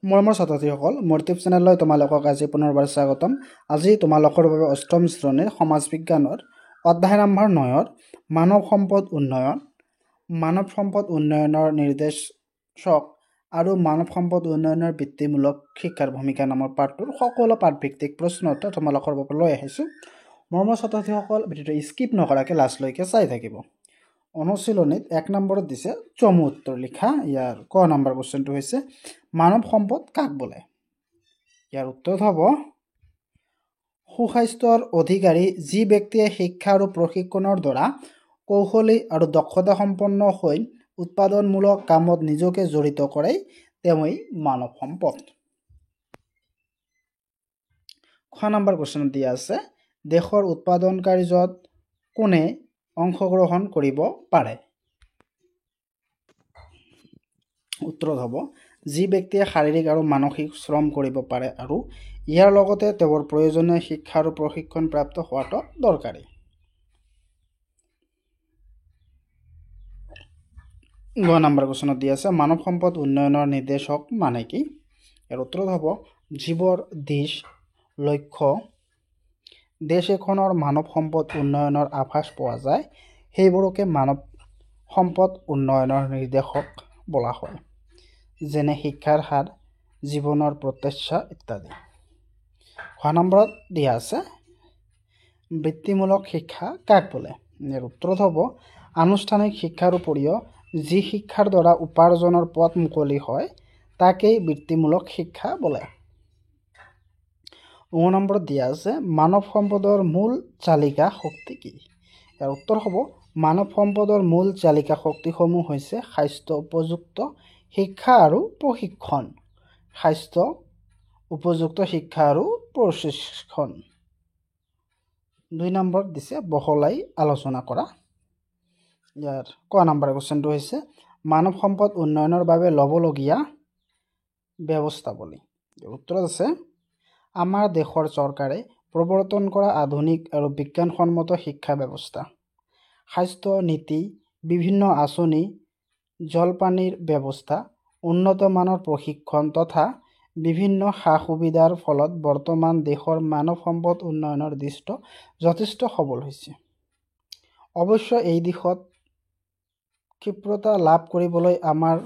মৰমৰ ছাত্ৰ-ছাত্ৰীসকল, মোৰ ইউটিউব চেনেললৈ তোমালোকক আজি পুনৰবাৰ স্বাগতম। আজি তোমালোকৰ বাবে অষ্টম শ্ৰেণীৰ সমাজ বিজ্ঞানৰ অধ্যায় নম্বৰ 9ৰ মানৱ সম্পদ উন্নয়নৰ নিৰ্দেশক আৰু মানৱ সম্পদ উন্নয়নৰ বৃত্তিমূলক শিক্ষাৰ ভূমিকা নামৰ পাঠটোৰ সকলো পাঠভিত্তিক প্ৰশ্ন উত্তৰ তোমালোকৰ বাবে লৈ আহিছোঁ। মৰমৰ ছাত্ৰ-ছাত্ৰীসকল, ভিডিঅ'টো স্কিপ নকৰাকৈ লাষ্টলৈকে চাই থাকিব। অনুশীলনীত 1 নম্বৰত দিছে চমু উত্তৰ লিখা। ইয়াৰ ক নম্বৰ কুৱেশ্যনটো হৈছে মানৱ সম্পদ কাক বোলে? ইয়াৰ উত্তৰ হ'ব সুস্বাস্থ্যৰ অধিকাৰী যি ব্যক্তিয়ে শিক্ষা আৰু প্ৰশিক্ষণৰ দ্বাৰা কৌশলী আৰু দক্ষতা সম্পন্ন হৈ উৎপাদনমূলক কামত নিজকে জড়িত কৰে তেওঁই মানৱ সম্পদ। খ নম্বৰ কুৱেশ্যন দিয়া আছে দেশৰ উৎপাদন কাৰ্যত কোনে অংশগ্ৰহণ কৰিব পাৰে? উত্তৰ হ'ব যি ব্যক্তিয়ে শাৰীৰিক আৰু মানসিক শ্ৰম কৰিব পাৰে আৰু ইয়াৰ লগতে তেওঁৰ প্ৰয়োজনীয় শিক্ষা আৰু প্ৰশিক্ষণ প্ৰাপ্ত হোৱাটো দৰকাৰী। গ নম্বৰ কুৱেশ্যনত দিয়া আছে মানৱ সম্পদ উন্নয়নৰ নিৰ্দেশক মানে কি? ইয়াৰ উত্তৰ হ'ব জীৱৰ দিশ লক্ষ্য দেশ এখনৰ মানৱ সম্পদ উন্নয়নৰ আভাস পোৱা যায় সেইবোৰকে মানৱ সম্পদ উন্নয়নৰ নিৰ্দেশক বোলা হয়, যেনে শিক্ষাৰ হাৰ, জীৱনৰ প্ৰত্যাশা ইত্যাদি। খ নম্বৰত দিয়া আছে বৃত্তিমূলক শিক্ষা কাক বোলে? ইয়াৰ উত্তৰ হ'ব আনুষ্ঠানিক শিক্ষাৰ উপৰিও যি শিক্ষাৰ দ্বাৰা উপাৰ্জনৰ পথ মুকলি হয় তাকেই বৃত্তিমূলক শিক্ষা বোলে। ঙ নম্বৰত দিয়া আছে মানৱ সম্পদৰ মূল চালিকা শক্তি কি? ইয়াৰ উত্তৰ হ'ব মানৱ সম্পদৰ মূল চালিকা শক্তিসমূহ হৈছে স্বাস্থ্য উপযুক্ত শিক্ষা আৰু প্ৰশিক্ষণ। স্বাস্থ্য উপযুক্ত শিক্ষা আৰু প্ৰশিক্ষণ। 2 নম্বৰত দিছে বহলাই আলোচনা কৰা। ইয়াৰ ক নম্বৰ কুৱেশ্যনটো হৈছে মানৱ সম্পদ উন্নয়নৰ বাবে ল'বলগীয়া ব্যৱস্থাৱলী। উত্তৰত আছে আমাৰ দেশৰ চৰকাৰে প্ৰৱৰ্তন কৰা আধুনিক আৰু বিজ্ঞানসন্মত শিক্ষা ব্যৱস্থা, স্বাস্থ্য নীতি, বিভিন্ন আঁচনি, জলপানীৰ ব্যৱস্থা, উন্নত মানৰ প্ৰশিক্ষণ তথা বিভিন্ন সা সুবিধাৰ ফলত বৰ্তমান দেশৰ মানৱ সম্পদ উন্নয়নৰ দৃষ্ট যথেষ্ট সবল হৈছে। অৱশ্যে এই দিশত ক্ষিপ্ৰতা লাভ কৰিবলৈ আমাৰ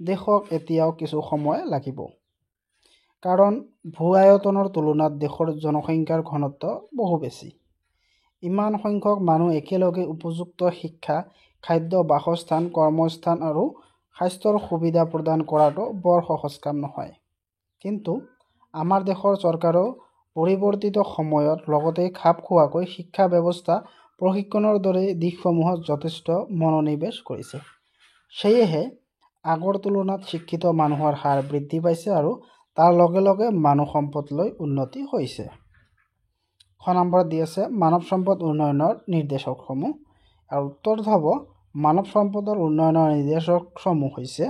দেশক এতিয়াও কিছু সময় লাগিব, কাৰণ ভূ আয়তনৰ তুলনাত দেশৰ জনসংখ্যাৰ ঘনত্ব বহু বেছি। ইমান সংখ্যক মানুহ একেলগে উপযুক্ত শিক্ষা, খাদ্য, বাসস্থান, কৰ্মস্থান আৰু স্বাস্থ্যৰ সুবিধা প্ৰদান কৰাটো বৰ সহজ কাম নহয়। কিন্তু আমাৰ দেশৰ চৰকাৰেও পৰিৱৰ্তিত সময়ৰ লগতে খাপ খোৱাকৈ শিক্ষা ব্যৱস্থা, প্ৰশিক্ষণৰ দৰে দিশসমূহত যথেষ্ট মনোনিৱেশ কৰিছে। সেয়েহে আগৰ তুলনাত শিক্ষিত মানুহৰ হাৰ বৃদ্ধি পাইছে আৰু তাৰ লগে লগে মানৱ সম্পদলৈ উন্নতি হৈছে। খ নম্বৰত দি আছে মানৱ সম্পদ উন্নয়নৰ নিৰ্দেশকসমূহ। আৰু উত্তৰত হ'ব মানৱ সম্পদৰ উন্নয়নৰ নিৰ্দেশকসমূহ হৈছে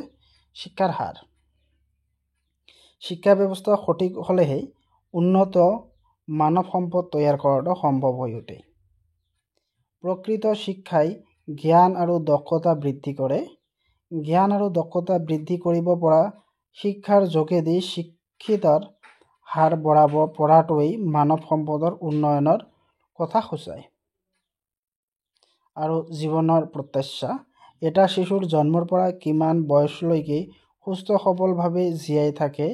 শিক্ষাৰ হাৰ। শিক্ষা ব্যৱস্থা সঠিক হ'লেহে উন্নত মানৱ সম্পদ তৈয়াৰ কৰাটো সম্ভৱ হৈ উঠে। প্ৰকৃত শিক্ষাই জ্ঞান আৰু দক্ষতা বৃদ্ধি কৰে। জ্ঞান আৰু দক্ষতা বৃদ্ধি কৰিব পৰা শিক্ষাৰ যোগেদি শিক্ষিতৰ হাৰ বঢ়াব পৰাটোৱেই মানৱ সম্পদৰ উন্নয়নৰ কথা সূচায়। আৰু জীৱনৰ প্ৰত্যাশা এটা শিশুৰ জন্মৰ পৰা কিমান বয়সলৈকে সুস্থ সবলভাৱে জীয়াই থাকে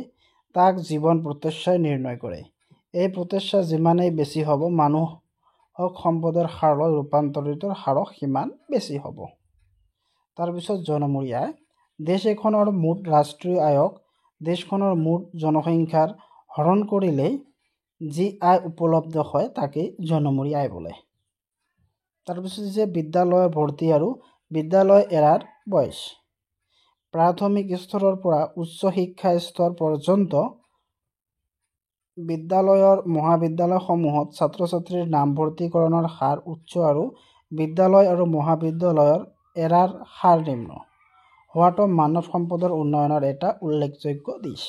তাক জীৱন প্ৰত্যাশাই নিৰ্ণয় কৰে। এই প্ৰত্যাশা যিমানেই বেছি হ'ব মানুহক সম্পদৰ হাৰলৈ ৰূপান্তৰিতৰ হাৰো সিমান বেছি হ'ব। তাৰপিছত জনমূৰি আয়। দেশ এখনৰ মুঠ ৰাষ্ট্ৰীয় আয়ক দেশখনৰ মুঠ জনসংখ্যাৰ হৰণ কৰিলেই যি আয় উপলব্ধ হয় তাকেই জনমূৰি আয় বোলে। তাৰপিছত যে বিদ্যালয়ৰ ভৰ্তি আৰু বিদ্যালয় এৰাৰ বয়স। প্ৰাথমিক স্তৰৰ পৰা উচ্চ শিক্ষা স্তৰ পৰ্যন্ত বিদ্যালয়ৰ মহাবিদ্যালয়সমূহত ছাত্ৰ ছাত্ৰীৰ নামভৰ্তিকৰণৰ হাৰ উচ্চ আৰু বিদ্যালয় আৰু মহাবিদ্যালয়ৰ এৰাৰ হাৰ নিম্ন হোৱাটো মানৱ সম্পদৰ উন্নয়নৰ এটা উল্লেখযোগ্য দিশ।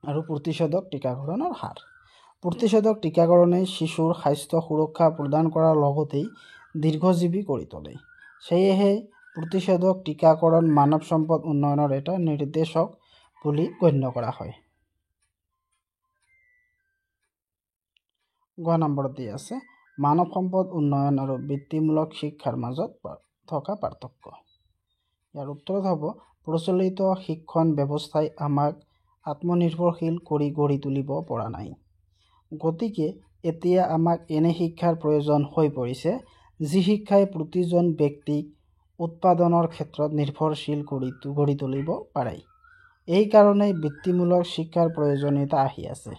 আৰু প্ৰতিষেধক টীকাকৰণৰ হাৰ। প্ৰতিষেধক টীকাকৰণে শিশুৰ স্বাস্থ্য সুৰক্ষা প্ৰদান কৰাৰ লগতেই দীৰ্ঘজীৱী কৰি তোলে। সেয়েহে প্ৰতিষেধক টিকাকৰণ মানৱ সম্পদ উন্নয়নৰ এটা নিৰ্দেশক বুলি গণ্য কৰা হয়। গ নম্বৰত দি আছে মানৱ সম্পদ উন্নয়ন আৰু বৃত্তিমূলক শিক্ষাৰ মাজত থকা পাৰ্থক্য। ইয়াৰ উত্তৰত হ'ব প্ৰচলিত শিক্ষণ ব্যৱস্থাই আমাক আত্মনিৰ্ভৰশীল কৰি গঢ়ি তুলিব পৰা নাই। গতিকে এতিয়া আমাক এনে শিক্ষাৰ প্ৰয়োজন হৈ পৰিছে যি শিক্ষাই প্ৰতিজন ব্যক্তিক উৎপাদনৰ ক্ষেত্ৰত নিৰ্ভৰশীল গঢ়ি তুলিব পাৰে। এই কাৰণেই বৃত্তিমূলক শিক্ষাৰ প্ৰয়োজনীয়তা আহি আছে।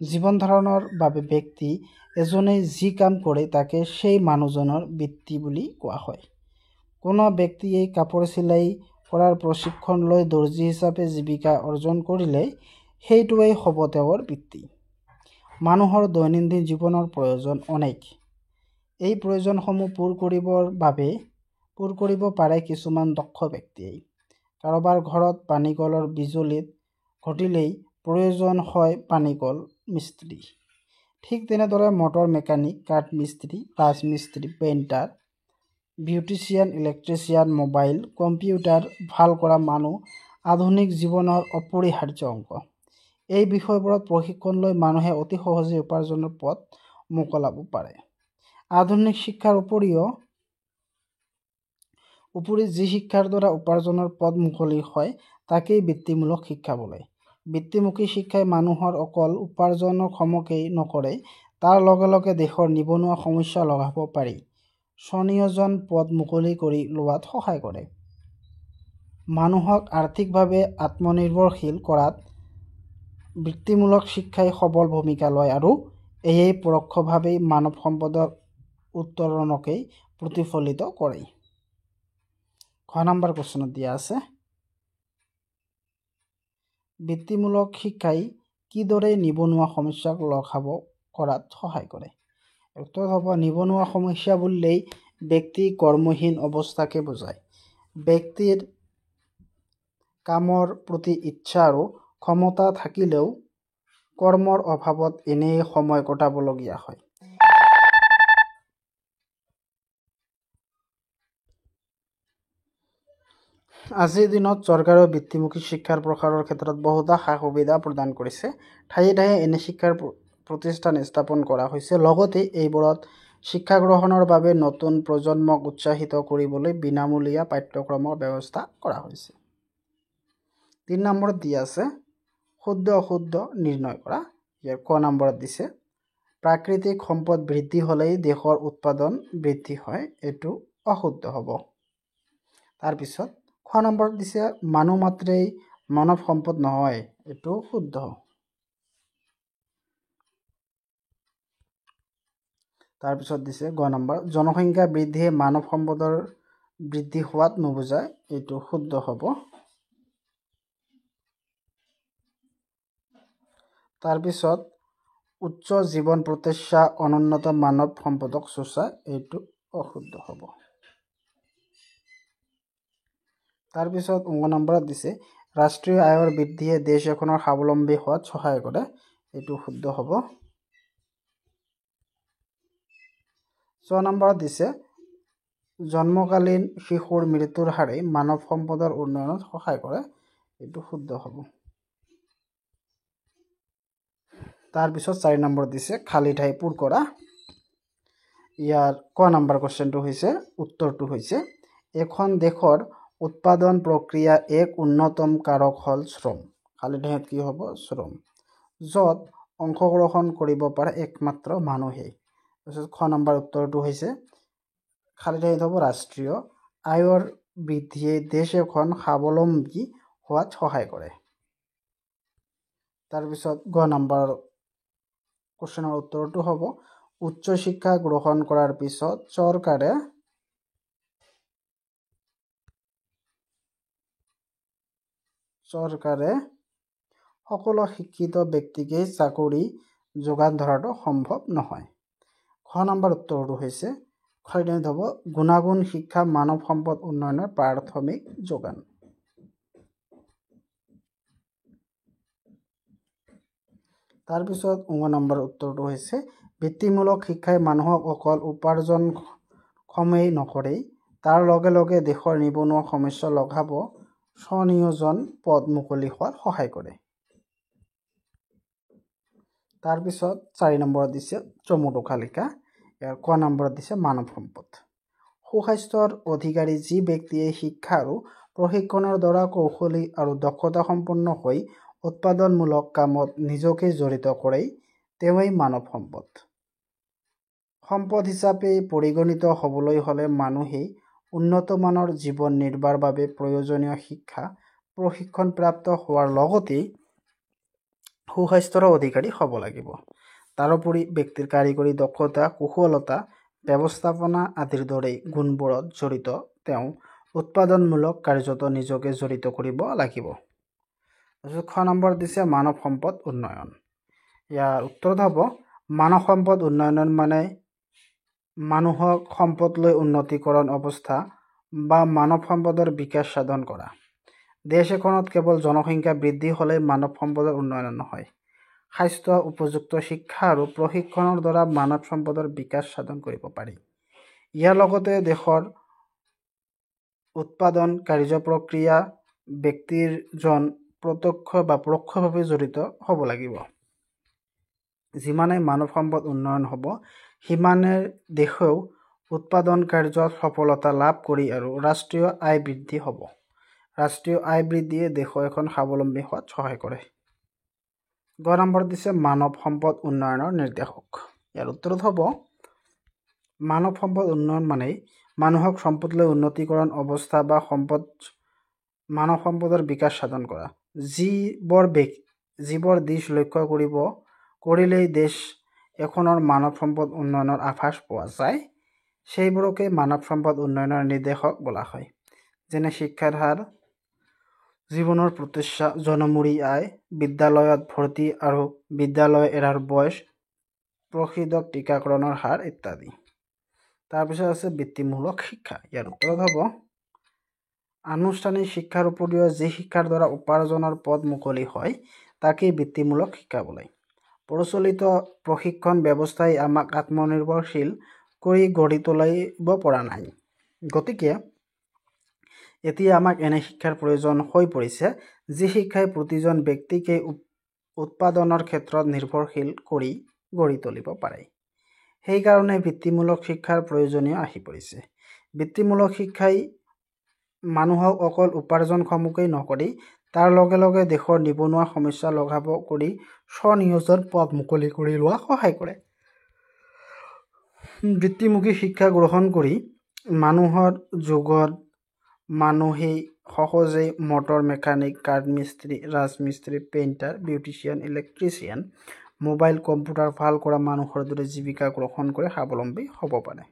জীৱন ধাৰণৰ বাবে ব্যক্তি এজনে যি কাম কৰে তাকে সেই মানুহজনৰ বৃত্তি বুলি কোৱা হয়। কোনো ব্যক্তিয়ে কাপোৰ চিলাই কৰাৰ প্ৰশিক্ষণ লৈ দৰ্জী হিচাপে জীৱিকা অৰ্জন কৰিলে সেইটোৱেই হ'ব তেওঁৰ বৃত্তি। মানুহৰ দৈনন্দিন জীৱনৰ প্ৰয়োজন অনেক। এই প্ৰয়োজনসমূহ পূৰ কৰিব পাৰে কিছুমান দক্ষ ব্যক্তিয়ে। কাৰোবাৰ ঘৰত পানীকলৰ বিজুলী ঘটিলেই প্ৰয়োজন হয় পানীকল মিস্ত্ৰী। ঠিক তেনেদৰে মটৰ মেকানিক, কাঠ মিস্ত্ৰী, ৰাজমিস্ত্ৰী, painter, beautician, electrician, mobile, computer ভাল কৰা মানুহ আধুনিক জীৱনৰ অপৰিহাৰ্য অংশ। এই বিষয়বোৰত প্ৰশিক্ষণ লৈ মানুহে অতি সহজে উপাৰ্জনৰ পথ মোকলাব পাৰে। আধুনিক শিক্ষাৰ উপৰি যি শিক্ষাৰ দ্বাৰা উপাৰ্জনৰ পথ মুকলি হয় তাকেই বৃত্তিমূলক শিক্ষা বোলে। বৃত্তিমুখী শিক্ষাই মানুহৰ অকল উপাৰ্জনৰ ক্ষমকেই নকৰে, তাৰ লগে লগে দেশৰ নিবনুৱা সমস্যা লঘাব পাৰি স্বনিয়োজন পথ মুকলি কৰি লোৱাত সহায় কৰে। মানুহক আৰ্থিকভাৱে আত্মনিৰ্ভৰশীল কৰাত বৃত্তিমূলক শিক্ষাই সবল ভূমিকা লয় আৰু এয়েই পৰোক্ষভাৱেই মানৱ সম্পদৰ উত্তৰণকেই প্ৰতিফলিত কৰে। খ নম্বৰ কুৱেশ্যনত দিয়া আছে বৃত্তিমূলক শিক্ষাই কিদৰে নিবনুৱা সমস্যাক লঘাব কৰাত সহায় কৰে। উত্তৰ হ'ব নিবনুৱা সমস্যা বুলিলেই ব্যক্তি কৰ্মহীন অৱস্থাকে বুজায়। ব্যক্তিৰ কামৰ প্ৰতি ইচ্ছা আৰু ক্ষমতা থাকিলেও কৰ্মৰ অভাৱত এনেই সময় কটাবলগীয়া হয়। আজিৰ দিনত চৰকাৰেও বৃত্তিমুখী শিক্ষাৰ প্ৰসাৰৰ ক্ষেত্ৰত বহুতো সা-সুবিধা প্ৰদান কৰিছে। ঠায়ে ঠায়ে এনে শিক্ষাৰ প্ৰতিষ্ঠান স্থাপন কৰা হৈছে। লগতে এইবোৰত শিক্ষা গ্ৰহণৰ বাবে নতুন প্ৰজন্মক উৎসাহিত কৰিবলৈ বিনামূলীয়া পাঠ্যক্ৰমৰ ব্যৱস্থা কৰা হৈছে। ৩ নম্বৰত দি আছে শুদ্ধ অশুদ্ধ নিৰ্ণয় কৰা। ইয়াৰ ক নম্বৰত দিছে প্ৰাকৃতিক সম্পদ বৃদ্ধি হ'লেই দেশৰ উৎপাদন বৃদ্ধি হয়, এইটো অশুদ্ধ হ'ব। তাৰপিছত খ নম্বৰত দিছে মানুহ মাত্ৰেই মানৱ সম্পদ নহয়, এইটো শুদ্ধ। তাৰপিছত দিছে গ নম্বৰ জনসংখ্যা বৃদ্ধিয়ে মানৱ সম্পদৰ বৃদ্ধি হোৱাত নুবুজায়, এইটো শুদ্ধ হ'ব। তাৰপিছত উচ্চ জীৱন প্ৰত্যাশা অনুন্নত মানৱ সম্পদক সূচায়, এইটো অশুদ্ধ হ'ব। তাৰপিছত ঙ নম্বৰত দিছে ৰাষ্ট্ৰীয় আয়ৰ বৃদ্ধিয়ে দেশ এখনৰ স্বাৱলম্বী হোৱাত সহায় কৰে, এইটো শুদ্ধ হ'ব। ৬ নম্বৰত দিছে জন্মকালীন শিশুৰ মৃত্যুৰ হাৰে মানৱ সম্পদৰ উন্নয়নত সহায় কৰে, এইটো শুদ্ধ হ'ব। তাৰপিছত ৪ নম্বৰত দিছে খালী ঠাই পূৰ কৰা। ইয়াৰ ক নম্বৰ কুৱেশ্যনটো হৈছে উত্তৰটো হৈছে এখন দেশৰ উৎপাদন প্ৰক্ৰিয়া এক অন্যতম কাৰক হ'ল শ্ৰম। খালী ঠাইত কি হ'ব? শ্ৰম। য'ত অংশগ্ৰহণ কৰিব পাৰে একমাত্ৰ মানুহেই। তাৰপিছত খ নম্বৰ উত্তৰটো হৈছে খালী ঠাইত হ'ব ৰাষ্ট্ৰীয় আয়ৰ বৃদ্ধিয়ে দেশ এখন স্বাৱলম্বী হোৱাত সহায় কৰে। তাৰপিছত গ নম্বৰ কুৱেশ্যনৰ উত্তৰটো হ'ব উচ্চ শিক্ষা গ্ৰহণ কৰাৰ পিছত চৰকাৰে সকলো শিক্ষিত ব্যক্তিকেই চাকৰি যোগান ধৰাটো সম্ভৱ নহয়। খ নম্বৰ উত্তৰটো হৈছে খালী ঠাইত হ'ব গুণাগুণ শিক্ষা মানৱ সম্পদ উন্নয়নৰ প্ৰাথমিক যোগান। তাৰপিছত ঙ নম্বৰ উত্তৰটো হৈছে বৃত্তিমূলক শিক্ষাই মানুহক অকল উপাৰ্জনক্ষমেই নকৰেই, তাৰ লগে লগে দেশৰ নিবনুৱা সমস্যা লঘাব স্বনিয়োজন পদ মুকলি হোৱাত সহায় কৰে। তাৰপিছত 4 নম্বৰত দিছে চমুটোকা লিখা। ইয়াৰ ক নম্বৰত দিছে মানৱ সম্পদ। সুস্বাস্থ্যৰ অধিকাৰী যি ব্যক্তিয়ে শিক্ষা আৰু প্ৰশিক্ষণৰ দ্বাৰা কৌশলী আৰু দক্ষতা সম্পন্ন হৈ উৎপাদনমূলক কামত নিজকে জড়িত কৰে তেওঁই মানৱ সম্পদ। সম্পদ হিচাপে পৰিগণিত হ'বলৈ হ'লে মানুহেই উন্নত মানৰ জীৱন নিৰ্বাহৰ বাবে প্ৰয়োজনীয় শিক্ষা প্ৰশিক্ষণপ্ৰাপ্ত হোৱাৰ লগতে সুস্বাস্থ্যৰ অধিকাৰী হ'ব লাগিব। তাৰোপৰি ব্যক্তিৰ কাৰিকৰী দক্ষতা, কুশলতা, ব্যৱস্থাপনা আদিৰ দৰে গুণবোৰত জড়িত তেওঁ উৎপাদনমূলক কাৰ্যত নিজকে জড়িত কৰিব লাগিব। খ নম্বৰ দিছে মানৱ সম্পদ উন্নয়ন। ইয়াৰ উত্তৰত হ'ব মানৱ সম্পদ উন্নয়ন মানে মানুহক সম্পদ লৈ উন্নতিকৰণ অৱস্থা বা মানৱ সম্পদৰ বিকাশ সাধন কৰা। দেশ এখনত কেৱল জনসংখ্যা বৃদ্ধি হ'লে মানৱ সম্পদৰ উন্নয়ন নহয়। স্বাস্থ্য, উপযুক্ত শিক্ষা আৰু প্ৰশিক্ষণৰ দ্বাৰা মানৱ সম্পদৰ বিকাশ সাধন কৰিব পাৰি। ইয়াৰ লগতে দেশৰ উৎপাদন কাৰ্যপ্ৰক্ৰিয়া ব্যক্তিজন প্ৰত্যক্ষ বা পৰোক্ষভাৱে জড়িত হ'ব লাগিব। যিমানে মানৱ সম্পদ উন্নয়ন হ'ব সিমানে দেশেও উৎপাদন কাৰ্যত সফলতা লাভ কৰি আৰু ৰাষ্ট্ৰীয় আয় বৃদ্ধি হ'ব। ৰাষ্ট্ৰীয় আয় বৃদ্ধিয়ে দেশ এখন স্বাৱলম্বী হোৱাত সহায় কৰে। গ নম্বৰ দিছে মানৱ সম্পদ উন্নয়নৰ নিৰ্দেশক। ইয়াৰ উত্তৰত হ'ব মানৱ সম্পদ উন্নয়ন মানে মানুহক সম্পদ লৈ উন্নতিকৰণ অৱস্থা বা মানৱ সম্পদৰ বিকাশ সাধন কৰা। যিবোৰ দিশ লক্ষ্য কৰিলেই দেশ এখনৰ মানৱ সম্পদ উন্নয়নৰ আভাস পোৱা যায় সেইবোৰকে মানৱ সম্পদ উন্নয়নৰ নিৰ্দেশক বোলা হয়। যেনে শিক্ষাৰ হাৰ, জীৱনৰ প্ৰত্যাশা, জনমূৰি আয়, বিদ্যালয়ত ভৰ্তি আৰু বিদ্যালয় এৰাৰ বয়স, প্ৰতিষেধক টীকাকৰণৰ হাৰ ইত্যাদি। তাৰপিছত আছে বৃত্তিমূলক শিক্ষা। ইয়াৰ উত্তৰত হ'ব আনুষ্ঠানিক শিক্ষাৰ উপৰিও যি শিক্ষাৰ দ্বাৰা উপাৰ্জনৰ পথ মুকলি হয় তাকেই বৃত্তিমূলক শিক্ষা বোলে। প্ৰচলিত প্ৰশিক্ষণ ব্যৱস্থাই আমাক আত্মনিৰ্ভৰশীল কৰি গঢ়ি তুলিব পৰা নাই। গতিকে এতিয়া আমাক এনে শিক্ষাৰ প্ৰয়োজন হৈ পৰিছে যি শিক্ষাই প্ৰতিজন ব্যক্তিকে উৎপাদনৰ ক্ষেত্ৰত নিৰ্ভৰশীল কৰি গঢ়ি তুলিব পাৰে। সেইকাৰণে বৃত্তিমূলক শিক্ষাৰ প্ৰয়োজনীয় আহি পৰিছে। বৃত্তিমূলক শিক্ষাই মানুহক অকল উপাৰ্জনক্ষমকেই নকৰি তাৰ লগে লগে দেশৰ নিবনুৱা সমস্যা লঘাব কৰি স্বনিয়োজন পথ মুকলি কৰি লোৱাত সহায় কৰে। বৃত্তিমুখী শিক্ষা গ্ৰহণ কৰি মানুহৰ যুগত মানুহেই সহজেই মটৰ মেকানিক, কাঠ মিস্ত্ৰী, ৰাজমিস্ত্ৰী, painter, beautician, electrician, mobile computer ভাল কৰা মানুহৰ দৰে জীৱিকা গ্ৰহণ কৰি স্বাৱলম্বী হ'ব পাৰে।